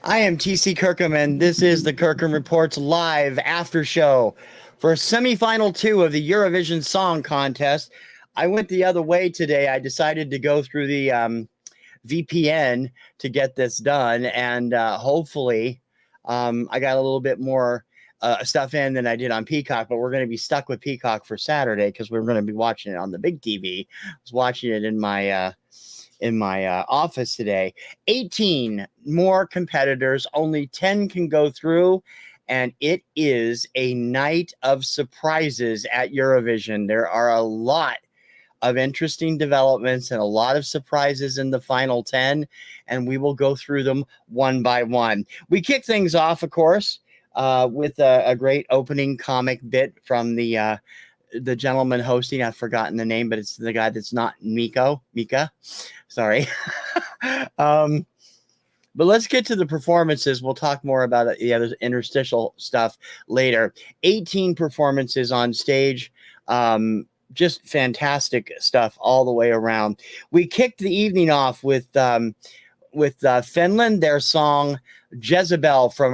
I am TC Kirkham, and this is the Kirkham Reports live after show for SemiFinal Two of the Eurovision Song Contest. I went the other way today. I decided to go through the VPN to get this done, and hopefully I got a little bit more stuff in than I did on Peacock, but we're going to be stuck with Peacock for Saturday because we're going to be watching it on the big TV. I was watching it in my office today. 18 more competitors, only 10 can go through, and it is a night of surprises at Eurovision. There are a lot of interesting developments and a lot of surprises in the final 10, and we will go through them one by one. We kick things off, of course, with a great opening comic bit from the gentleman hosting. I've forgotten the name, but it's the guy that's not Mika. Sorry. But let's get to the performances. We'll talk more about the other interstitial stuff later. 18 performances on stage. Just fantastic stuff all the way around. We kicked the evening off with Finland, their song Jezebel from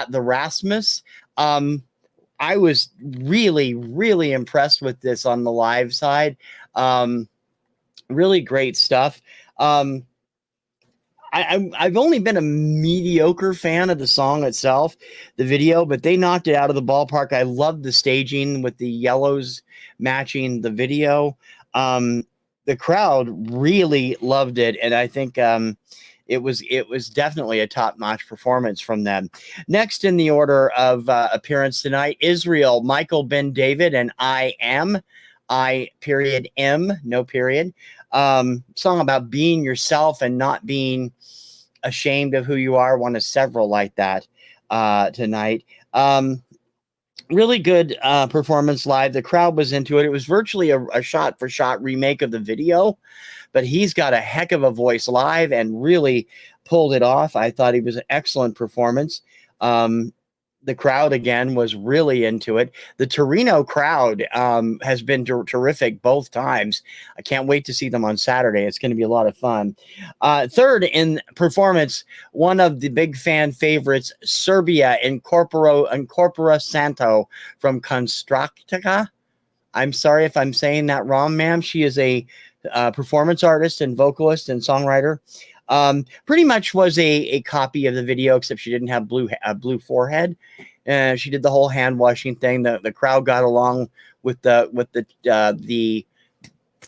the Rasmus. I was really, really impressed with this on the live side. Really great stuff. I've only been a mediocre fan of the song itself, the video, but they knocked it out of the ballpark. I loved the staging with the yellows matching the video. The crowd really loved it, and I think it was definitely a top-notch performance from them. Next in the order of appearance tonight, Israel, Michael Ben David, and I.M, no period. Song about being yourself and not being ashamed of who you are. One of several like that tonight. Really good performance live. The crowd was into it. It was virtually a shot-for-shot remake of the video, but he's got a heck of a voice live and really pulled it off. I thought he was an excellent performance. The crowd, again, was really into it. The Torino crowd has been terrific both times. I can't wait to see them on Saturday. It's going to be a lot of fun. Third in performance, one of the big fan favorites, Serbia, Incorpora Santo from Konstraktica. I'm sorry if I'm saying that wrong, ma'am. She is a performance artist and vocalist and songwriter. Pretty much was a copy of the video, except she didn't have blue forehead. She did the whole hand washing thing. The crowd got along with the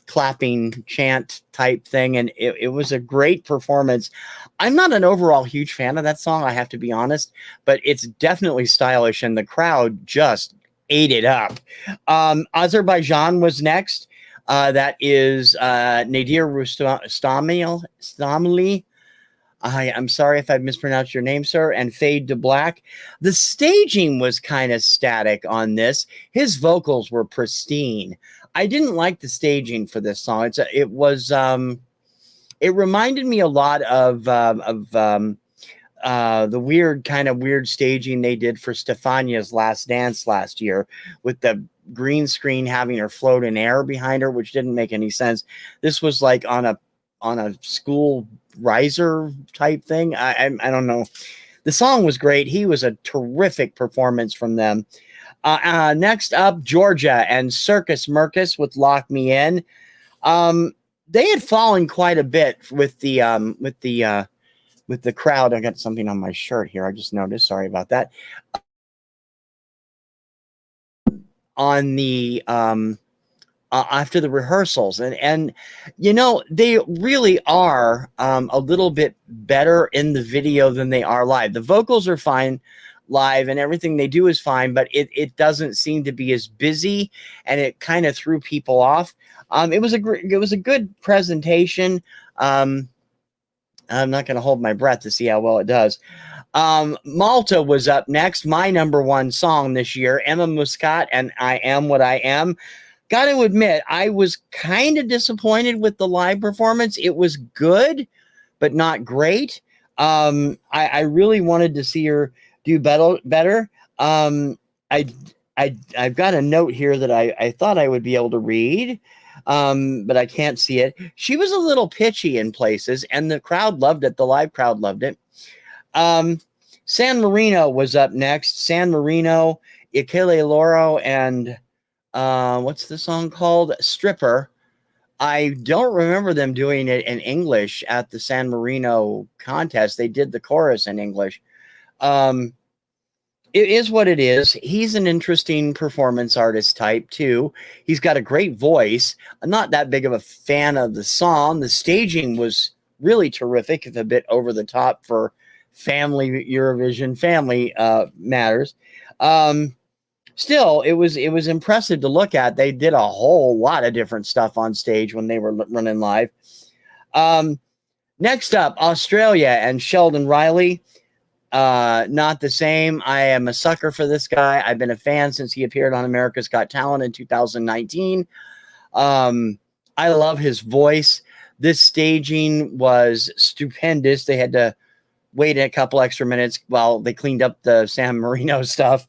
clapping chant type thing, and it was a great performance. I'm not an overall huge fan of that song, I have to be honest, but it's definitely stylish, and the crowd just ate it up. Azerbaijan was next. That is Nadir Rustamli. I'm sorry if I mispronounced your name, sir. And Fade to Black. The staging was kind of static on this. His vocals were pristine. I didn't like the staging for this song. It reminded me a lot of the weird staging they did for Stefania's Last Dance last year, with the green screen having her float in air behind her, which didn't make any sense. This was like on a school riser type thing. I don't know. The song was great. He was a terrific performance from them. Next up, Georgia and Circus Mercus with Lock Me In. They had fallen quite a bit with the crowd. I got something on my shirt here. I just noticed. Sorry about that. On the after the rehearsals, and you know, they really are a little bit better in the video than they are live. The vocals are fine live and everything they do is fine, but it doesn't seem to be as busy, and it kind of threw people off. It was a good presentation. I'm not going to hold my breath to see how well it does. Malta was up next. My number one song this year, Emma Muscat and I Am What I Am. Got to admit, I was kind of disappointed with the live performance. It was good, but not great. I really wanted to see her do better. I've got a note here that I thought I would be able to read, but I can't see it. She was a little pitchy in places, and the crowd loved it. The live crowd loved it. San Marino was up next. San Marino, Ikele Loro, and what's the song called? Stripper. I don't remember them doing it in English at the San Marino contest. They did the chorus in English. It is what it is. He's an interesting performance artist type too. He's got a great voice. I'm not that big of a fan of the song. The staging was really terrific, if a bit over the top for family Eurovision family matters. Still, it was impressive to look at. They did a whole lot of different stuff on stage when they were running live. Next up, Australia and Sheldon Riley. Not the same. I am a sucker for this guy. I've been a fan since he appeared on America's Got Talent in 2019. I love his voice. This staging was stupendous. They had to wait a couple extra minutes while they cleaned up the San Marino stuff.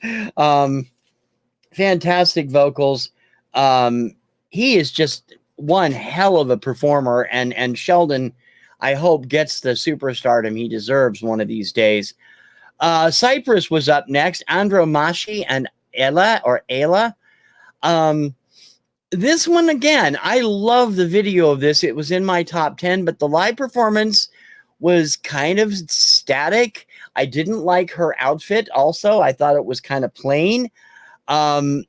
Fantastic vocals. He is just one hell of a performer, and Sheldon, I hope, gets the superstardom he deserves one of these days. Cyprus was up next. Andromache and Ayla. This one, again, I love the video of this. It was in my top 10, but the live performance was kind of static. I didn't like her outfit also. I thought it was kind of plain. And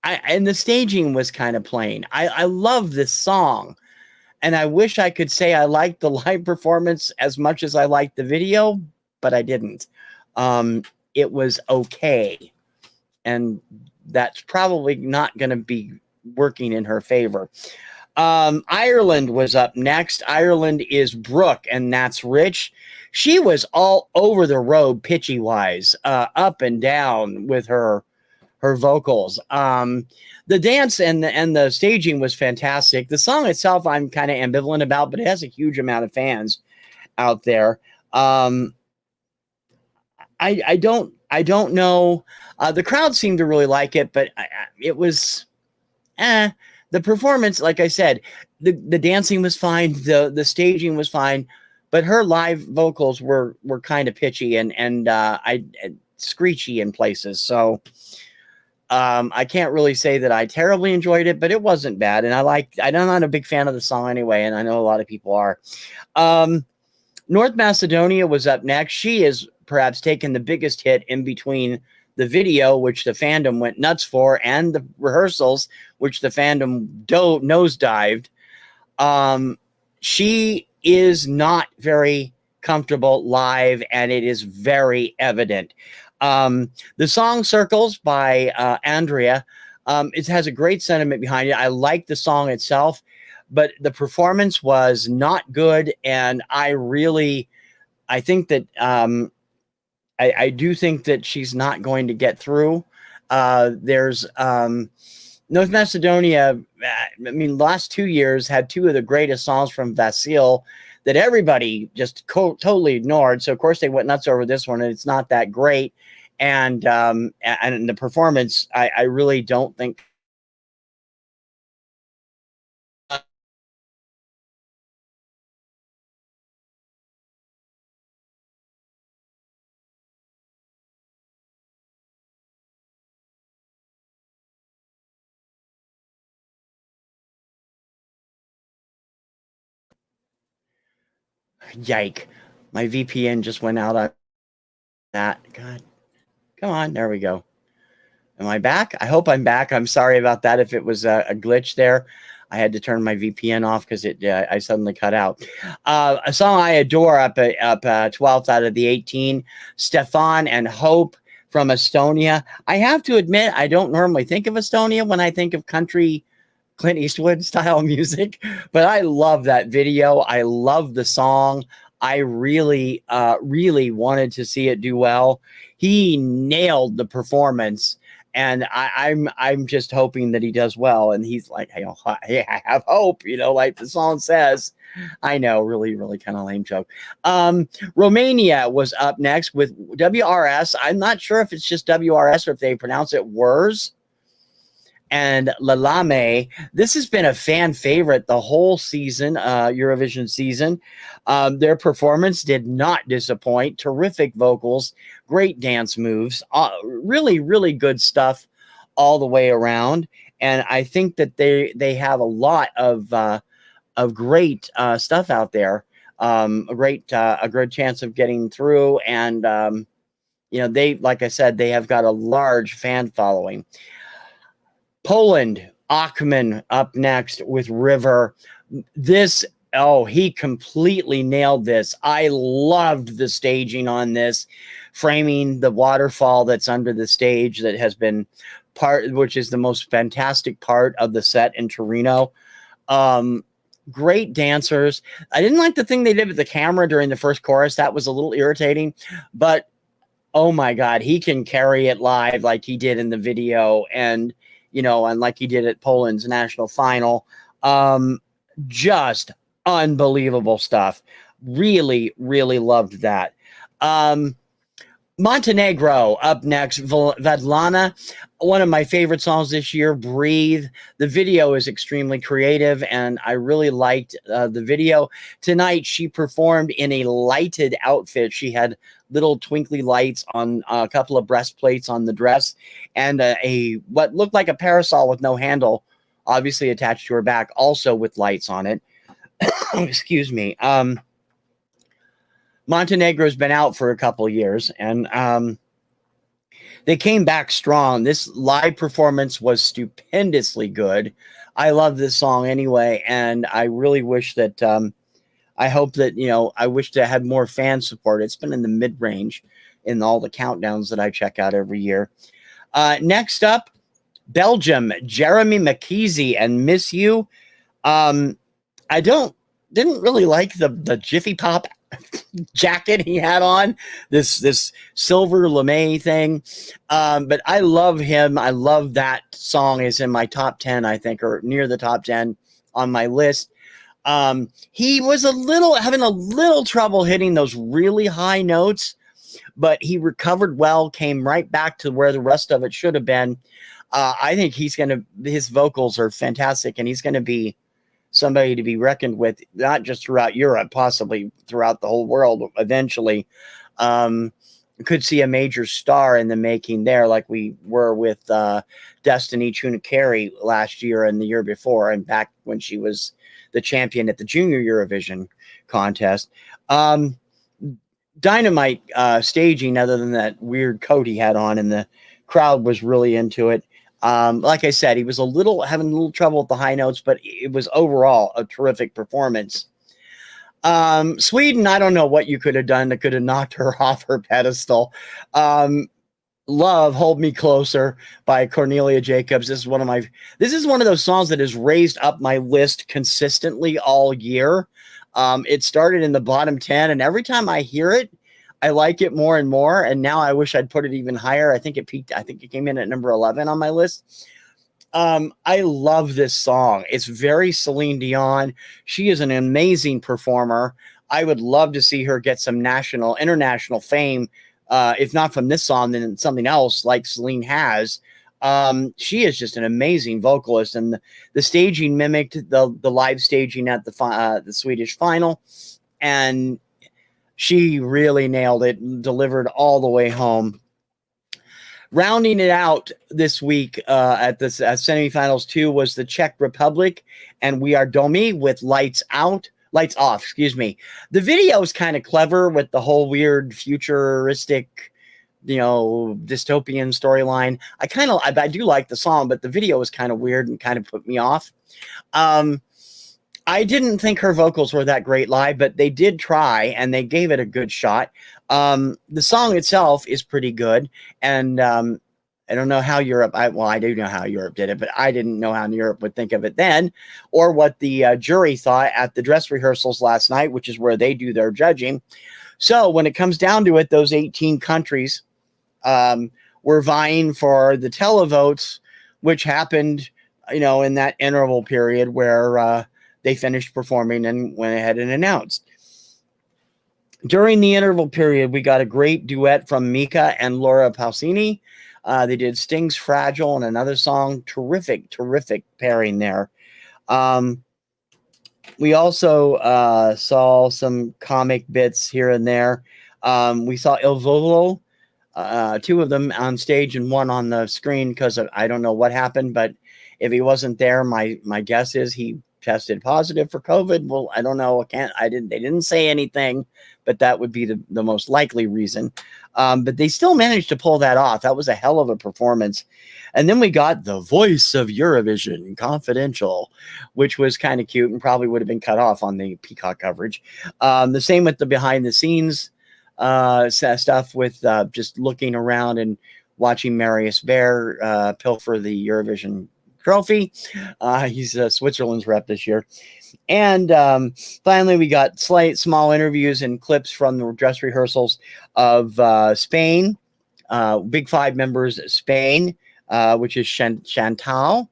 the staging was kind of plain. I love this song, and I wish I could say I liked the live performance as much as I liked the video, but I didn't. It was okay, and that's probably not going to be working in her favor. Ireland was up next. Ireland is Brooke, and that's Rich. She was all over the road pitchy wise, up and down with her vocals. The dance and the staging was fantastic. The song itself I'm kind of ambivalent about, but it has a huge amount of fans out there. I don't know. The crowd seemed to really like it, but it was the performance, like I said, the dancing was fine, the staging was fine, but her live vocals were kind of pitchy and screechy in places. So I can't really say that I terribly enjoyed it, but it wasn't bad. And I'm not a big fan of the song anyway, and I know a lot of people are. North Macedonia was up next. She is perhaps taken the biggest hit in between the video, which the fandom went nuts for, and the rehearsals, which the fandom nosedived. She is not very comfortable live, and it is very evident. The song Circles by Andrea, it has a great sentiment behind it. I like the song itself, but the performance was not good, and I think that I do think that she's not going to get through. There's North Macedonia, I mean, the last 2 years had two of the greatest songs from Vasil that everybody just totally ignored. So, of course, they went nuts over this one, and it's not that great. And the performance, I really don't think. Yike. My VPN just went out on that. God. Come on. There we go. Am I back? I hope I'm back. I'm sorry about that if it was a glitch there. I had to turn my VPN off because I suddenly cut out. A song I adore up 12th out of the 18. Stefan and Hope from Estonia. I have to admit, I don't normally think of Estonia when I think of country Clint Eastwood style music, but I love that video. I love the song. I really wanted to see it do well. He nailed the performance, and I'm just hoping that he does well. And he's like, hey, I have hope, like the song says. I know, really kind of lame joke. Romania was up next with WRS. I'm not sure if it's just WRS or if they pronounce it WRS. and Lalame. This has been a fan favorite the whole season, Eurovision season. Their performance did not disappoint. Terrific vocals, great dance moves, really, really good stuff all the way around. And I think that they have a lot of great stuff out there. A good chance of getting through, and they, like I said, they have got a large fan following. Poland, Achman up next with River. He completely nailed this. I loved the staging on this, framing the waterfall that's under the stage that has been which is the most fantastic part of the set in Torino. Great dancers. I didn't like the thing they did with the camera during the first chorus. That was a little irritating, but oh my God, he can carry it live like he did in the video, and like he did at Poland's national final. Just unbelievable stuff. Really, really loved that. Montenegro up next, Vedlana, one of my favorite songs this year, Breathe. The video is extremely creative, and I really liked the video. Tonight, she performed in a lighted outfit. She had little twinkly lights on a couple of breastplates on the dress, and what looked like a parasol with no handle, obviously attached to her back, also with lights on it. Excuse me. Montenegro's been out for a couple years, and they came back strong. This live performance was stupendously good. I love this song anyway, and I really wish that I hope that I wish to have more fan support. It's been in the mid-range in all the countdowns that I check out every year. Next up, Belgium, Jeremy McKeezy and Miss You. I didn't really like the Jiffy Pop jacket he had on, this silver lame thing, but I love him. I love that song. Is in my top 10, I think, or near the top 10 on my list. He was having a little trouble hitting those really high notes, but he recovered well, came right back to where the rest of it should have been. I think his vocals are fantastic, and he's going to be somebody to be reckoned with, not just throughout Europe, possibly throughout the whole world eventually. Could see a major star in the making there, like we were with Destiny Chunakari last year and the year before, and back when she was the champion at the Junior Eurovision Contest. Dynamite staging, other than that weird coat he had on, and the crowd was really into it. Like I said, he was having a little trouble with the high notes, but it was overall a terrific performance. Sweden, I don't know what you could have done that could have knocked her off her pedestal. Love Hold Me Closer by Cornelia Jacobs. This is one of those songs that has raised up my list consistently all year. It started in the bottom 10, and every time I hear it, I like it more and more, and now I wish I'd put it even higher. I think it came in at number 11 on my list. I love this song. It's very Celine Dion. She is an amazing performer. I would love to see her get some international fame, if not from this song, then something else like Celine has. She is just an amazing vocalist, and the staging mimicked the live staging at the Swedish final, and she really nailed it, delivered all the way home. Rounding it out this week at SemiFinals 2 was the Czech Republic and We Are Domi with Lights Off, excuse me. The video is kind of clever with the whole weird futuristic, dystopian storyline. I do like the song, but the video was kind of weird and kind of put me off. I didn't think her vocals were that great live, but they did try, and they gave it a good shot. The song itself is pretty good, and I don't know how Europe, I do know how Europe did it, but I didn't know how Europe would think of it then, or what the jury thought at the dress rehearsals last night, which is where they do their judging. So when it comes down to it, those 18 countries were vying for the televotes, which happened, in that interval period where they finished performing and went ahead and announced. During the interval period, we got a great duet from Mika and Laura Pausini. They did Sting's Fragile and another song. Terrific, terrific pairing there. We also saw some comic bits here and there. We saw Il Volo, two of them on stage and one on the screen because I don't know what happened, but if he wasn't there, my guess is he tested positive for COVID. Well, I don't know. They didn't say anything, but that would be the most likely reason. But they still managed to pull that off. That was a hell of a performance. And then we got the voice of Eurovision Confidential, which was kind of cute and probably would have been cut off on the Peacock coverage. The same with the behind the scenes stuff with just looking around and watching Marius Bear pilfer the Eurovision trophy. He's Switzerland's rep this year. And finally, we got small interviews and clips from the dress rehearsals of Spain, Big Five members, Spain, which is Chantal,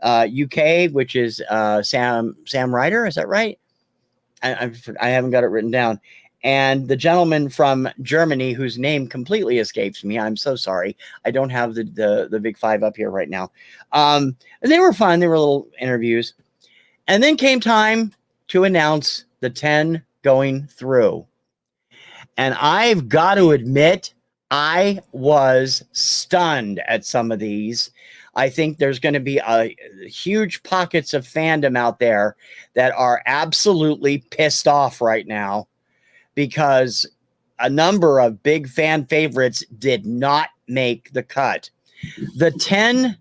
UK, which is Sam Ryder. Is that right? I haven't got it written down. And the gentleman from Germany, whose name completely escapes me. I'm so sorry. I don't have the Big Five up here right now. And they were fun. They were little interviews. And then came time to announce the 10 going through. And I've got to admit, I was stunned at some of these. I think there's going to be huge pockets of fandom out there that are absolutely pissed off right now, because a number of big fan favorites did not make the cut. The 10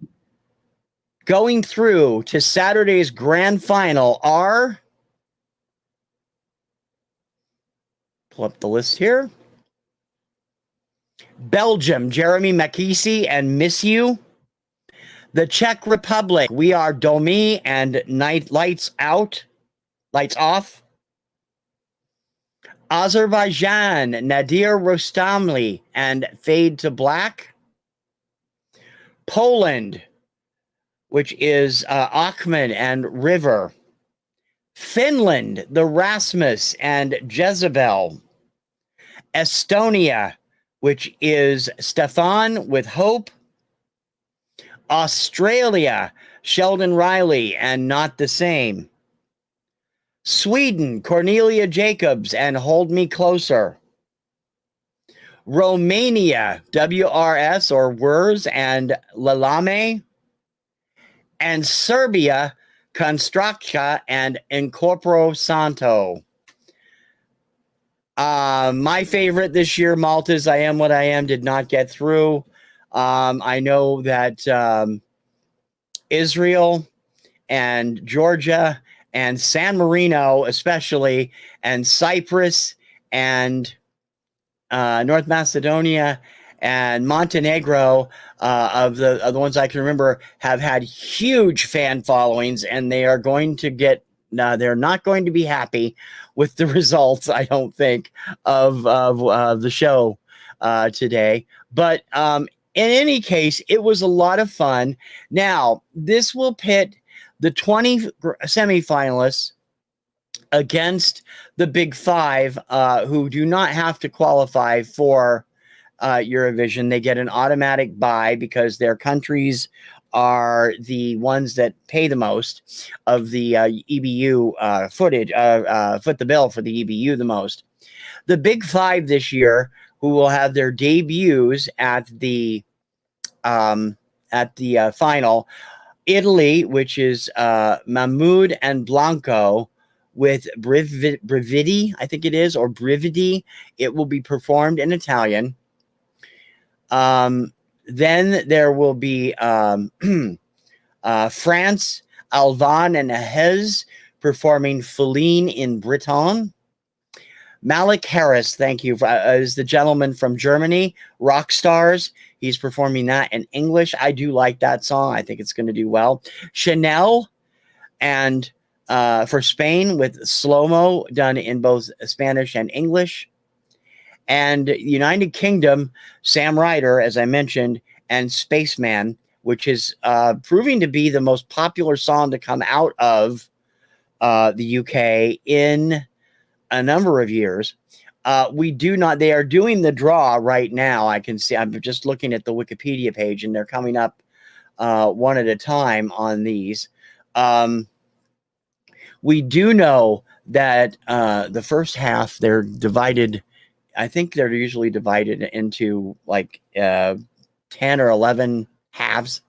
going through to Saturday's grand final are, pull up the list here, Belgium, Jeremy Makisi and Miss You. The Czech Republic, We Are Domi and Lights Off. Azerbaijan, Nadir Rostamli and Fade to Black. Poland, which is Achman and River. Finland, the Rasmus and Jezebel. Estonia, which is Stefan with Hope. Australia, Sheldon Riley and Not the Same. Sweden, Cornelia Jacobs and Hold Me Closer. Romania, WRS or WRS and Lalame. And Serbia, Konstrakta and Incorporo Santo. My favorite this year, Malta's I Am What I Am, did not get through. I know that Israel and Georgia and San Marino especially, and Cyprus and North Macedonia and Montenegro, of the ones I can remember, have had huge fan followings, and they are going to get, they're not going to be happy with the results, I don't think, of the show today. But in any case, it was a lot of fun. Now, this will pit the 20 semifinalists against the Big Five, who do not have to qualify for Eurovision. They get an automatic bye because their countries are the ones that pay the most of the EBU footage, foot the bill for the EBU the most. The Big Five this year, who will have their debuts at the final. Italy, which is Mahmoud and Blanco with Brividi, I think it is, or Brividi. It will be performed in Italian. Then there will be France, Alvan and Ahez performing Feline in Breton. Malik Harris, thank you, is the gentleman from Germany, Rock Stars. He's performing that in English. I do like that song. I think it's going to do well. Chanel, and for Spain with Slow-Mo, done in both Spanish and English. And United Kingdom, Sam Ryder, as I mentioned, and Spaceman, which is proving to be the most popular song to come out of the UK in a number of years. We do not. They are doing the draw right now. I can see. I'm just looking at the Wikipedia page, and they're coming up one at a time on these. We do know that the first half they're divided. I think they're usually divided into like 10 or 11 halves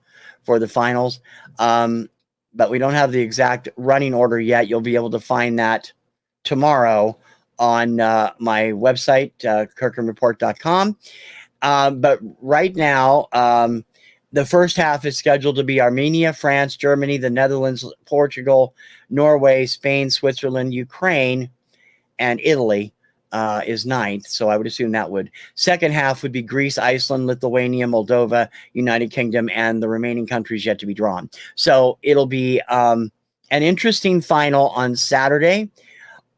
for the finals. But we don't have the exact running order yet. You'll be able to find that tomorrow on my website, kirkhamreport.com. But right now, the first half is scheduled to be Armenia, France, Germany, the Netherlands, Portugal, Norway, Spain, Switzerland, Ukraine, and Italy is ninth. So I would assume that would. Second half would be Greece, Iceland, Lithuania, Moldova, United Kingdom, and the remaining countries yet to be drawn. So it'll be an interesting final on Saturday.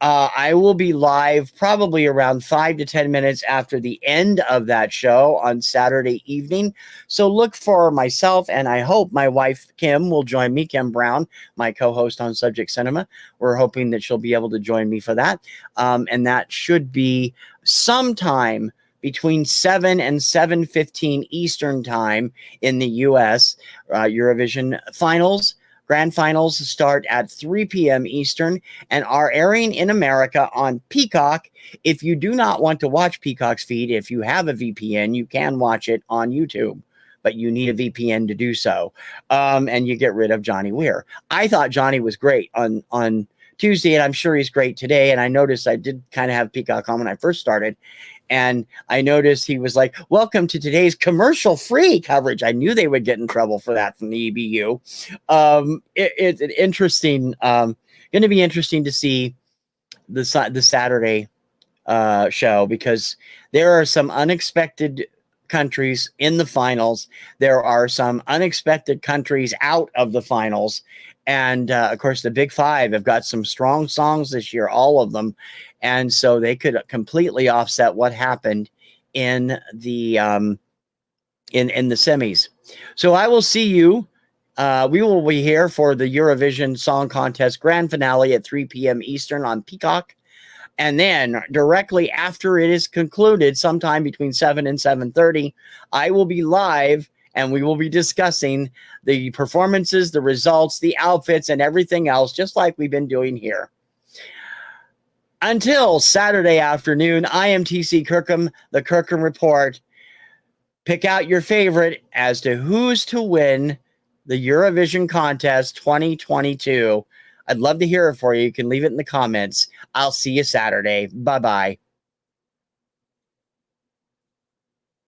I will be live probably around 5 to 10 minutes after the end of that show on Saturday evening. So look for myself, and I hope my wife, Kim, will join me, Kim Brown, my co-host on Subject Cinema. We're hoping that she'll be able to join me for that. And that should be sometime between 7 and 7:15 Eastern time in the U.S. Eurovision finals. Grand finals start at 3 p.m. Eastern and are airing in America on Peacock. If you do not want to watch Peacock's feed, if you have a VPN, you can watch it on YouTube, but you need a VPN to do so. And you get rid of Johnny Weir. I thought Johnny was great on Tuesday, and I'm sure he's great today. And I noticed I did kind of have Peacock on when I first started. And I noticed he was like, welcome to today's commercial-free coverage. I knew they would get in trouble for that from the EBU. It's an interesting, going to be interesting to see the Saturday show, because there are some unexpected countries in the finals. There are some unexpected countries out of the finals. And of course, the Big Five have got some strong songs this year, all of them. And so they could completely offset what happened in the in the semis. So I will see you. We will be here for the Eurovision Song Contest grand finale at 3 p.m. Eastern on Peacock. And then directly after it is concluded, sometime between 7 and 7:30, I will be live, and we will be discussing the performances, the results, the outfits, and everything else, just like we've been doing here. Until Saturday afternoon, I am TC Kirkham, the Kirkham Report. Pick out your favorite as to who's to win the Eurovision Contest 2022. I'd love to hear it for you. You can leave it in the comments. I'll see you Saturday. Bye-bye.